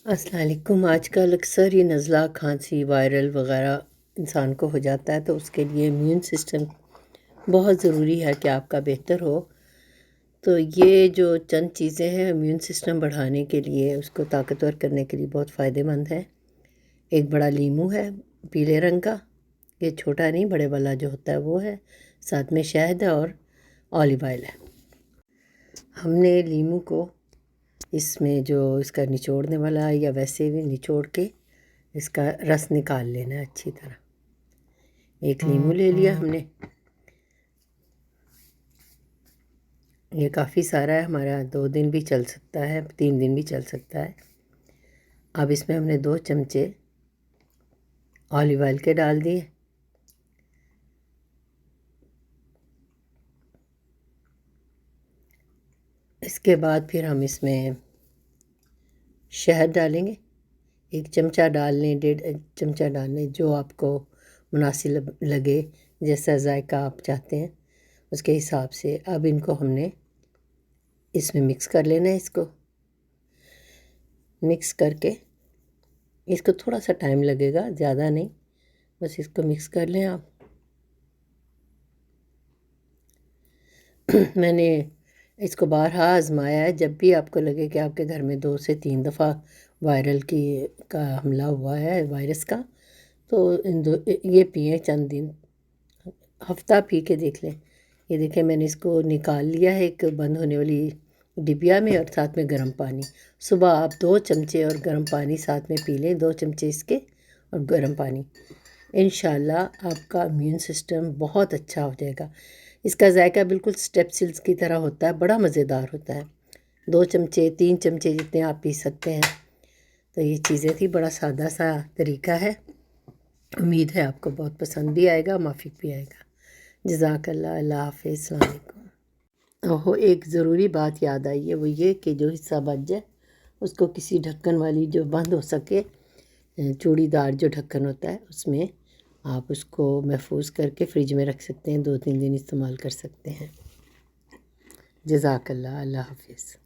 السلام علیکم۔ آج کل اکثر یہ نزلہ کھانسی وائرل وغیرہ انسان کو ہو جاتا ہے، تو اس کے لیے امیون سسٹم بہت ضروری ہے کہ آپ کا بہتر ہو۔ تو یہ جو چند چیزیں ہیں امیون سسٹم بڑھانے کے لیے، اس کو طاقتور کرنے کے لیے بہت فائدہ مند ہے۔ ایک بڑا لیمو ہے پیلے رنگ کا، یہ چھوٹا نہیں بڑے والا جو ہوتا ہے وہ ہے، ساتھ میں شہد ہے اور اولیو آئل ہے۔ ہم نے لیمو کو اس میں جو اس کا نچوڑنے والا یا ویسے بھی نچوڑ کے اس کا رس نکال لینا ہے اچھی طرح۔ ایک لیمو لے لیا ہم نے، یہ کافی سارا ہے، ہمارا 2 دن بھی چل سکتا ہے، 3 دن بھی چل سکتا ہے۔ اب اس میں ہم نے 2 چمچے اولیو آئل کے ڈال دیے، اس کے بعد پھر ہم اس میں شہد ڈالیں گے، 1 چمچہ ڈال لیں، 1.5 چمچہ ڈال لیں، جو آپ کو مناسب لگے، جیسا ذائقہ آپ چاہتے ہیں اس کے حساب سے۔ اب ان کو ہم نے اس میں مکس کر لینا ہے، اس کو مکس کر کے اس کو تھوڑا سا ٹائم لگے گا، زیادہ نہیں، بس اس کو مکس کر لیں آپ۔ میں نے اس کو بارہا آزمایا ہے، جب بھی آپ کو لگے کہ آپ کے گھر میں 2 سے 3 دفعہ وائرل کا حملہ ہوا ہے، وائرس کا، تو یہ پئیں چند دن، ہفتہ پی کے دیکھ لیں۔ یہ دیکھیں میں نے اس کو نکال لیا ہے ایک بند ہونے والی ڈبیا میں، اور ساتھ میں گرم پانی۔ صبح آپ 2 چمچے اور گرم پانی ساتھ میں پی لیں، 2 چمچے اس کے اور گرم پانی، انشاءاللہ آپ کا امیون سسٹم بہت اچھا ہو جائے گا۔ اس کا ذائقہ بالکل سٹیپسلز کی طرح ہوتا ہے، بڑا مزیدار ہوتا ہے۔ 2 چمچے 3 چمچے جتنے آپ پی سکتے ہیں۔ تو یہ چیزیں تھی، بڑا سادہ سا طریقہ ہے، امید ہے آپ کو بہت پسند بھی آئے گا، موافق بھی آئے گا۔ جزاک اللہ، اللہ حافظ، السلام علیکم۔ ایک ضروری بات یاد آئی ہے، وہ یہ کہ جو حصہ بچ جائے اس کو کسی ڈھکن والی جو بند ہو سکے، چوڑی دار جو ڈھکن ہوتا ہے، اس میں آپ اس کو محفوظ کر کے فریج میں رکھ سکتے ہیں، 2-3 دن استعمال کر سکتے ہیں۔ جزاک اللہ، اللہ حافظ۔